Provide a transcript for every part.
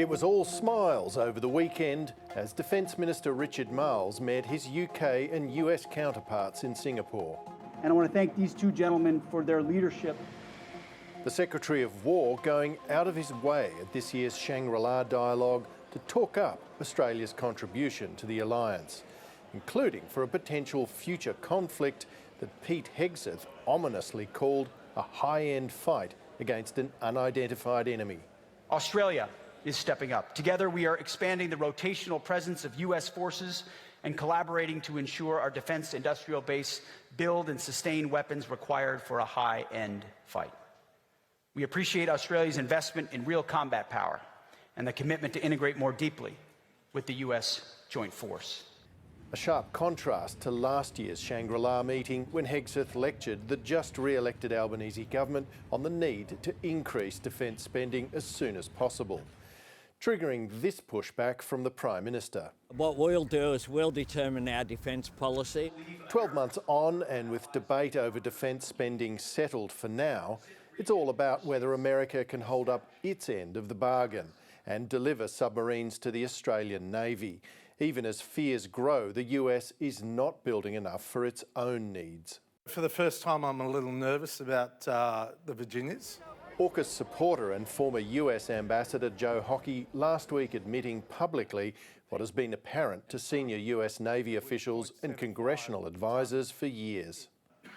It was all smiles over the weekend as Defence Minister Richard Marles met his UK and US counterparts in Singapore. And I want to thank these two gentlemen for their leadership. The Secretary of War going out of his way at this year's Shangri-La dialogue to talk up Australia's contribution to the alliance, including for a potential future conflict that Pete Hegseth ominously called a high-end fight against an unidentified enemy. Australia is stepping up. Together we are expanding the rotational presence of US forces and collaborating to ensure our defence industrial base build and sustain weapons required for a high-end fight. We appreciate Australia's investment in real combat power and the commitment to integrate more deeply with the US Joint Force. A sharp contrast to last year's Shangri-La meeting when Hegseth lectured the just re-elected Albanese government on the need to increase defence spending as soon as possible, triggering this pushback from the Prime Minister. What we'll do is we'll determine our defence policy. 12 months on, and with debate over defence spending settled for now, it's all about whether America can hold up its end of the bargain and deliver submarines to the Australian Navy, even as fears grow the US is not building enough for its own needs. For the first time, I'm a little nervous about the Virginias. AUKUS supporter and former US Ambassador Joe Hockey last week admitting publicly what has been apparent to senior US Navy officials and congressional advisors for years.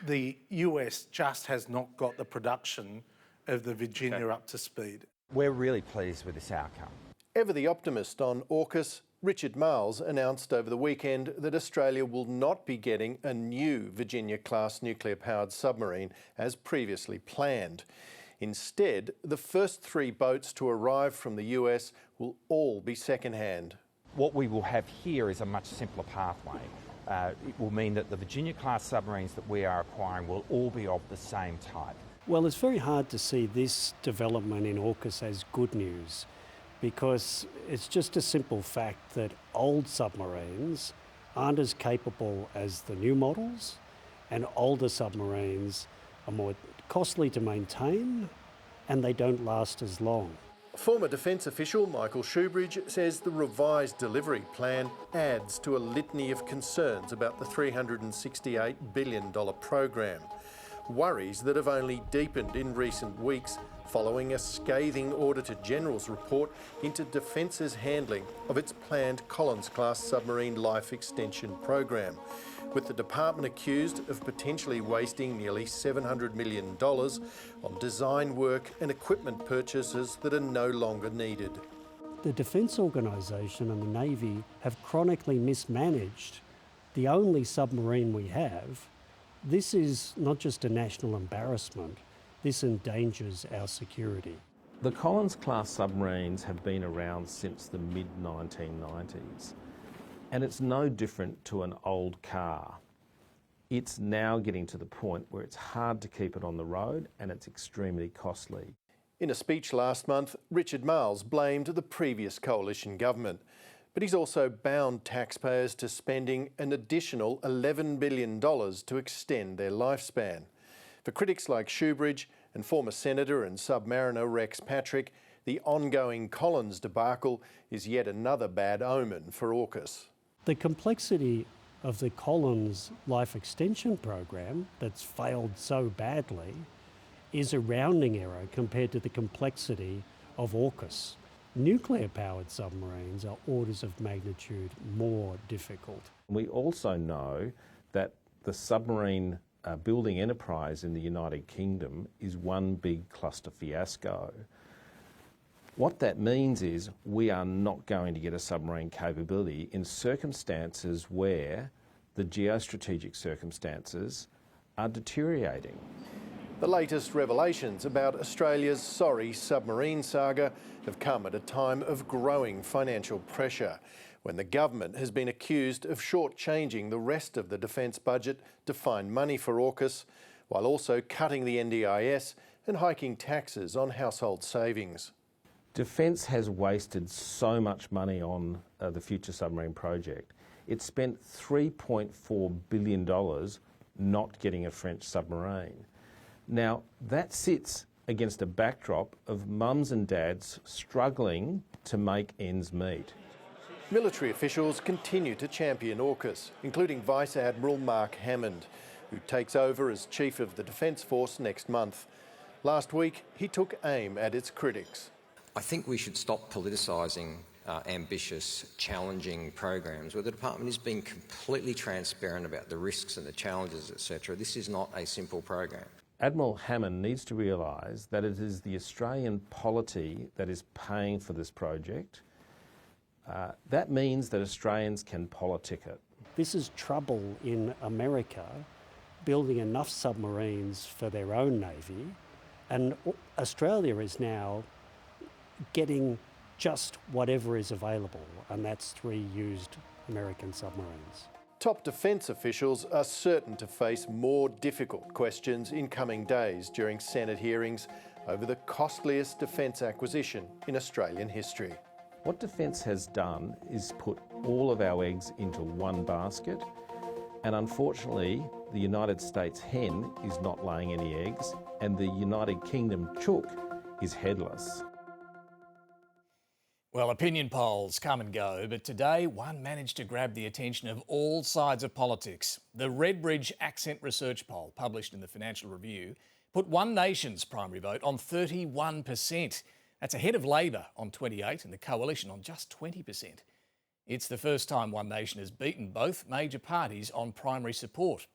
The US just has not got the production of the Virginia up to speed. We're really pleased with this outcome. Ever the optimist on AUKUS, Richard Marles announced over the weekend that Australia will not be getting a new Virginia-class nuclear-powered submarine as previously planned. Instead, the first 3 boats to arrive from the US will all be second-hand. What we will have here is a much simpler pathway. It will mean that the Virginia-class submarines that we are acquiring will all be of the same type. Well, it's very hard to see this development in AUKUS as good news, because it's just a simple fact that old submarines aren't as capable as the new models, and older submarines are more costly to maintain and they don't last as long. Former Defence official Michael Shoebridge says the revised delivery plan adds to a litany of concerns about the $368 billion program. Worries that have only deepened in recent weeks following a scathing Auditor-General's report into Defence's handling of its planned Collins-class submarine life extension program, with the department accused of potentially wasting nearly $700 million on design work and equipment purchases that are no longer needed. The Defence Organisation and the Navy have chronically mismanaged the only submarine we have. This is not just a national embarrassment, this endangers our security. The Collins-class submarines have been around since the mid-1990s, and it's no different to an old car. It's now getting to the point where it's hard to keep it on the road and it's extremely costly. In a speech last month, Richard Marles blamed the previous coalition government, but he's also bound taxpayers to spending an additional $11 billion to extend their lifespan. For critics like Shoebridge and former Senator and Submariner Rex Patrick, the ongoing Collins debacle is yet another bad omen for AUKUS. The complexity of the Collins life extension program that's failed so badly is a rounding error compared to the complexity of AUKUS. Nuclear-powered submarines are orders of magnitude more difficult. We also know that the submarine building enterprise in the United Kingdom is one big cluster fiasco. What that means is we are not going to get a submarine capability in circumstances where the geostrategic circumstances are deteriorating. The latest revelations about Australia's sorry submarine saga have come at a time of growing financial pressure, when the government has been accused of shortchanging the rest of the defence budget to find money for AUKUS, while also cutting the NDIS and hiking taxes on household savings. Defence has wasted so much money on the future submarine project. It spent $3.4 billion not getting a French submarine. Now, that sits against a backdrop of mums and dads struggling to make ends meet. Military officials continue to champion AUKUS, including Vice Admiral Mark Hammond, who takes over as Chief of the Defence Force next month. Last week, he took aim at its critics. I think we should stop politicising ambitious, challenging programs where the department is being completely transparent about the risks and the challenges, etc. This is not a simple program. Admiral Hammond needs to realise that it is the Australian polity that is paying for this project. That means that Australians can politic it. This is trouble in America building enough submarines for their own navy, and Australia is now getting just whatever is available, and that's 3 used American submarines. Top defence officials are certain to face more difficult questions in coming days during Senate hearings over the costliest defence acquisition in Australian history. What Defence has done is put all of our eggs into one basket, and unfortunately the United States hen is not laying any eggs, and the United Kingdom chook is headless. Well, opinion polls come and go, but today one managed to grab the attention of all sides of politics. The Redbridge Accent Research poll, published in the Financial Review, put One Nation's primary vote on 31%. That's ahead of Labor on 28% and the Coalition on just 20%. It's the first time One Nation has beaten both major parties on primary support.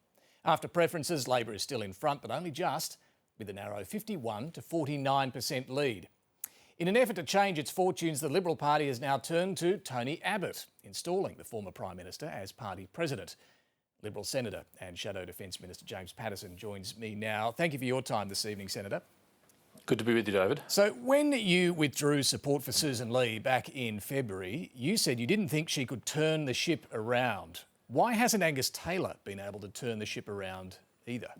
After preferences, Labor is still in front, but only just, with a narrow 51 to 49% lead. In an effort to change its fortunes, the Liberal Party has now turned to Tony Abbott, installing the former Prime Minister as party president. Liberal Senator and Shadow Defence Minister James Paterson joins me now. Thank you for your time this evening, Senator. Good to be with you, David. So when you withdrew support for Susan Lee back in February, you said you didn't think she could turn the ship around. Why hasn't Angus Taylor been able to turn the ship around either?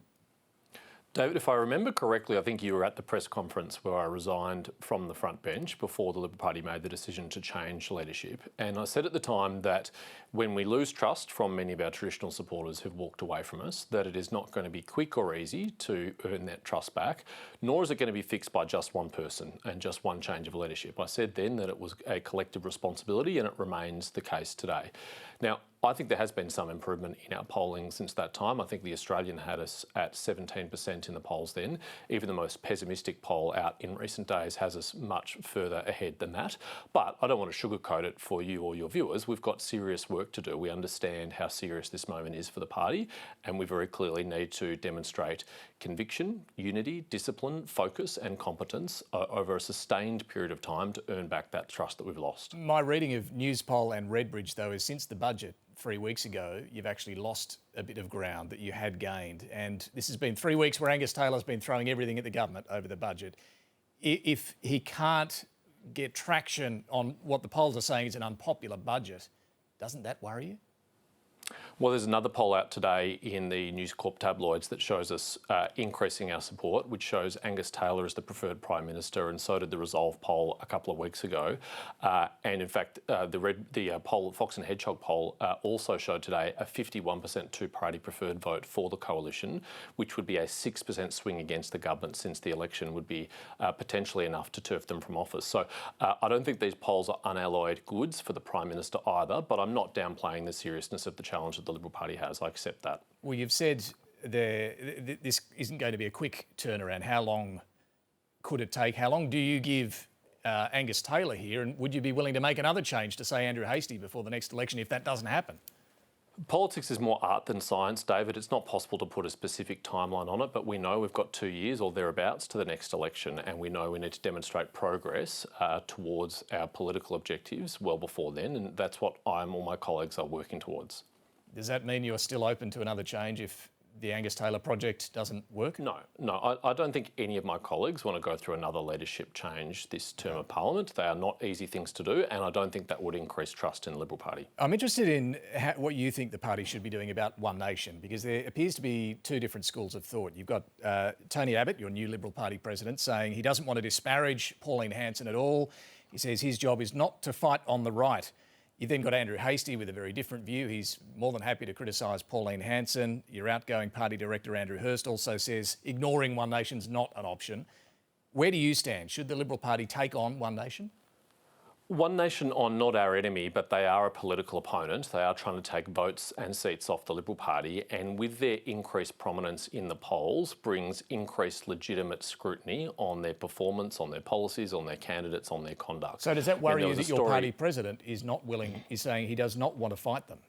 David, if I remember correctly, I think you were at the press conference where I resigned from the front bench before the Liberal Party made the decision to change leadership. And I said at the time that when we lose trust from many of our traditional supporters who've walked away from us, that it is not going to be quick or easy to earn that trust back, nor is it going to be fixed by just one person and just one change of leadership. I said then that it was a collective responsibility, and it remains the case today. Now, I think there has been some improvement in our polling since that time. I think the Australian had us at 17% in the polls then. Even the most pessimistic poll out in recent days has us much further ahead than that. But I don't want to sugarcoat it for you or your viewers. We've got serious work to do. We understand how serious this moment is for the party, and we very clearly need to demonstrate conviction, unity, discipline, focus and competence over a sustained period of time to earn back that trust that we've lost. My reading of Newspoll and Redbridge, though, is since the budget 3 weeks ago, you've actually lost a bit of ground that you had gained. And this has been 3 weeks where Angus Taylor's been throwing everything at the government over the budget. If he can't get traction on what the polls are saying is an unpopular budget, doesn't that worry you? Well, there's another poll out today in the News Corp tabloids that shows us increasing our support, which shows Angus Taylor as the preferred Prime Minister, and so did the Resolve poll a couple of weeks ago. And in fact, the poll, Fox and Hedgehog poll, also showed today a 51% two-party preferred vote for the coalition, which would be a 6% swing against the government since the election would be potentially enough to turf them from office. So I don't think these polls are unalloyed goods for the Prime Minister either, but I'm not downplaying the seriousness of the challenge that the Liberal Party has. I accept that. Well, you've said this isn't going to be a quick turnaround. How long could it take? How long do you give Angus Taylor here? And would you be willing to make another change to, say, Andrew Hastie before the next election if that doesn't happen? Politics is more art than science, David. It's not possible to put a specific timeline on it, but we know we've got 2 years or thereabouts to the next election, and we know we need to demonstrate progress towards our political objectives well before then, and that's what I and all my colleagues are working towards. Does that mean you're still open to another change if the Angus Taylor project doesn't work? No, I don't think any of my colleagues want to go through another leadership change this term of Parliament. They are not easy things to do, and I don't think that would increase trust in the Liberal Party. I'm interested in what you think the party should be doing about One Nation, because there appears to be two different schools of thought. You've got Tony Abbott, your new Liberal Party president, saying he doesn't want to disparage Pauline Hanson at all. He says his job is not to fight on the right. You've then got Andrew Hastie with a very different view. He's more than happy to criticise Pauline Hanson. Your outgoing party director, Andrew Hurst, also says ignoring One Nation's not an option. Where do you stand? Should the Liberal Party take on One Nation? One Nation are not our enemy, but they are a political opponent. They are trying to take votes and seats off the Liberal Party, and with their increased prominence in the polls brings increased legitimate scrutiny on their performance, on their policies, on their candidates, on their conduct. So does that worry you that your party president is saying he does not want to fight them?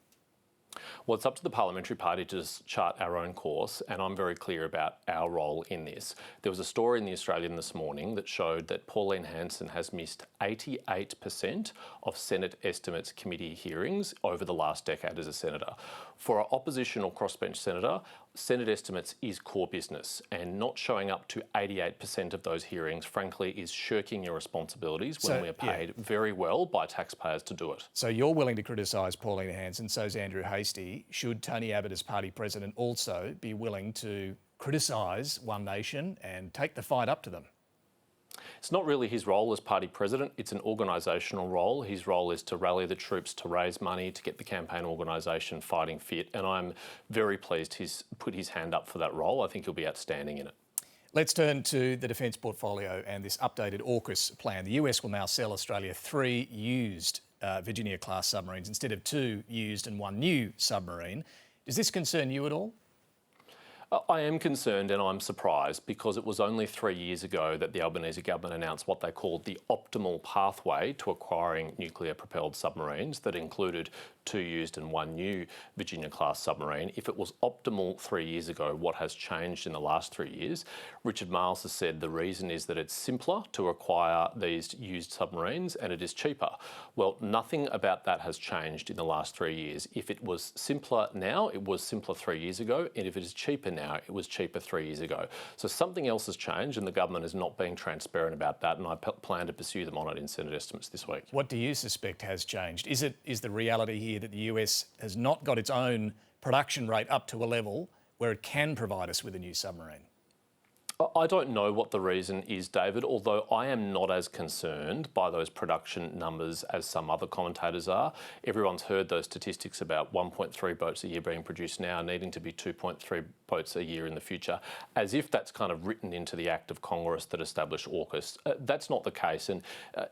Well, it's up to the parliamentary party to chart our own course, and I'm very clear about our role in this. There was a story in The Australian this morning that showed that Pauline Hanson has missed 88% of Senate Estimates Committee hearings over the last decade as a senator. For an opposition or crossbench senator, Senate Estimates is core business, and not showing up to 88% of those hearings, frankly, is shirking your responsibilities when we're paid very well by taxpayers to do it. So you're willing to criticise Pauline Hanson, so's Andrew Hastie. Should Tony Abbott, as party president, also be willing to criticise One Nation and take the fight up to them? It's not really his role as party president, it's an organisational role. His role is to rally the troops, to raise money, to get the campaign organisation fighting fit, and I'm very pleased he's put his hand up for that role. I think he'll be outstanding in it. Let's turn to the defence portfolio and this updated AUKUS plan. The US will now sell Australia 3 used Virginia-class submarines instead of 2 used and 1 new submarine. Does this concern you at all? I am concerned and I'm surprised because it was only 3 years ago that the Albanese government announced what they called the optimal pathway to acquiring nuclear-propelled submarines that included 2 used and 1 new Virginia-class submarine. If it was optimal 3 years ago, what has changed in the last 3 years? Richard Marles has said the reason is that it's simpler to acquire these used submarines and it is cheaper. Well, nothing about that has changed in the last 3 years. If it was simpler now, it was simpler 3 years ago, and if it is cheaper now, it was cheaper 3 years ago. So something else has changed and the government is not being transparent about that, and I plan to pursue them on it in Senate estimates this week. What do you suspect has changed? Is the reality here that the US has not got its own production rate up to a level where it can provide us with a new submarine? I don't know what the reason is, David, although I am not as concerned by those production numbers as some other commentators are. Everyone's heard those statistics about 1.3 boats a year being produced now, needing to be 2.3 boats a year in the future, as if that's kind of written into the Act of Congress that established AUKUS. That's not the case, and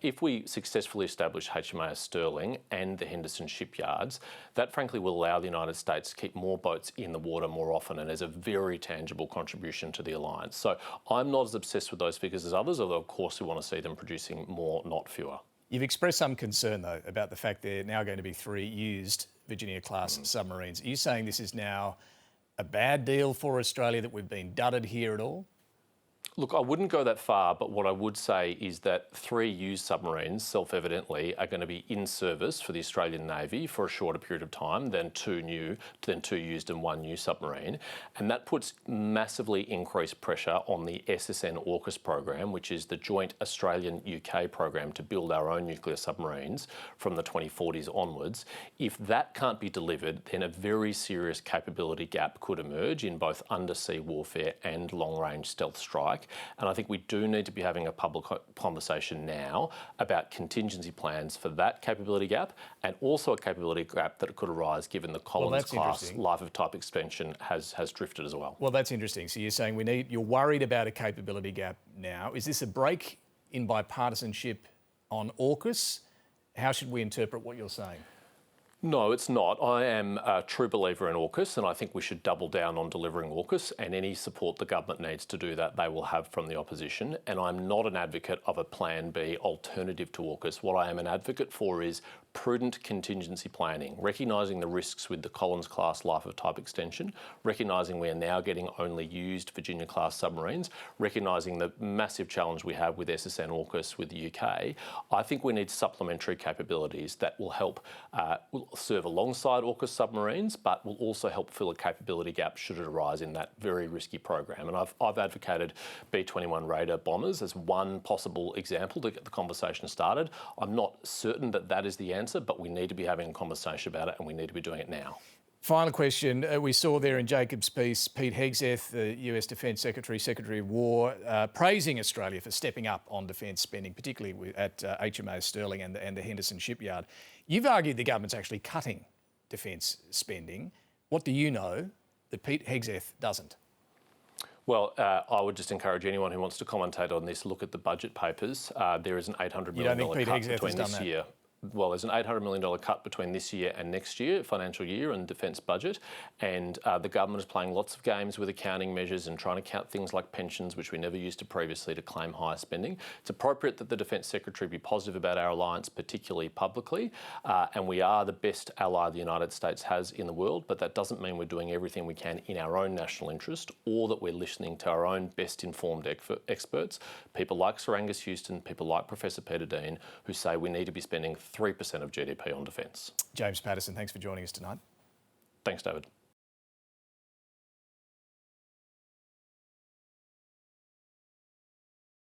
if we successfully establish HMAS Sterling and the Henderson shipyards, that frankly will allow the United States to keep more boats in the water more often and as a very tangible contribution to the alliance. So I'm not as obsessed with those figures as others, although of course we want to see them producing more, not fewer. You've expressed some concern though about the fact there are now going to be 3 used Virginia-class submarines. Are you saying this is now a bad deal for Australia, that we've been dudded here at all? Look, I wouldn't go that far, but what I would say is that 3 used submarines, self-evidently, are going to be in service for the Australian Navy for a shorter period of time than 2 used and 1 new submarine. And that puts massively increased pressure on the SSN AUKUS program, which is the joint Australian-UK program to build our own nuclear submarines from the 2040s onwards. If that can't be delivered, then a very serious capability gap could emerge in both undersea warfare and long-range stealth strike. And I think we do need to be having a public conversation now about contingency plans for that capability gap, and also a capability gap that could arise given the Collins-class life of type extension has drifted as well. Well, that's interesting. So you're saying you're worried about a capability gap now. Is this a break in bipartisanship on AUKUS? How should we interpret what you're saying? No, it's not. I am a true believer in AUKUS, and I think we should double down on delivering AUKUS, and any support the government needs to do that, they will have from the opposition. And I'm not an advocate of a Plan B alternative to AUKUS. What I am an advocate for is prudent contingency planning, recognising the risks with the Collins-class life of type extension, recognising we are now getting only used Virginia-class submarines, recognising the massive challenge we have with SSN AUKUS with the UK. I think we need supplementary capabilities that will help will serve alongside AUKUS submarines, but will also help fill a capability gap should it arise in that very risky program. And I've advocated B-21 Raider bombers as one possible example to get the conversation started. I'm not certain that that is the answer, but we need to be having a conversation about it, and we need to be doing it now. Final question. We saw there in Jacob's piece Pete Hegseth, the US Defence Secretary, Secretary of War, praising Australia for stepping up on defence spending, particularly at HMAS Sterling and the Henderson shipyard. You've argued the government's actually cutting defence spending. What do you know that Pete Hegseth doesn't? Well, I would just encourage anyone who wants to commentate on this, look at the budget papers. There is an $800 million cut between this year. Well, there's an $800 million cut between this year and next year, financial year, and defence budget. And the government is playing lots of games with accounting measures and trying to count things like pensions, which we never used to previously, to claim higher spending. It's appropriate that the Defence Secretary be positive about our alliance, particularly publicly. And we are the best ally the United States has in the world, but that doesn't mean we're doing everything we can in our own national interest, or that we're listening to our own best informed experts, people like Sir Angus Houston, people like Professor Peter Dean, who say we need to be spending 3% of GDP on defence. James Paterson, thanks for joining us tonight. Thanks, David.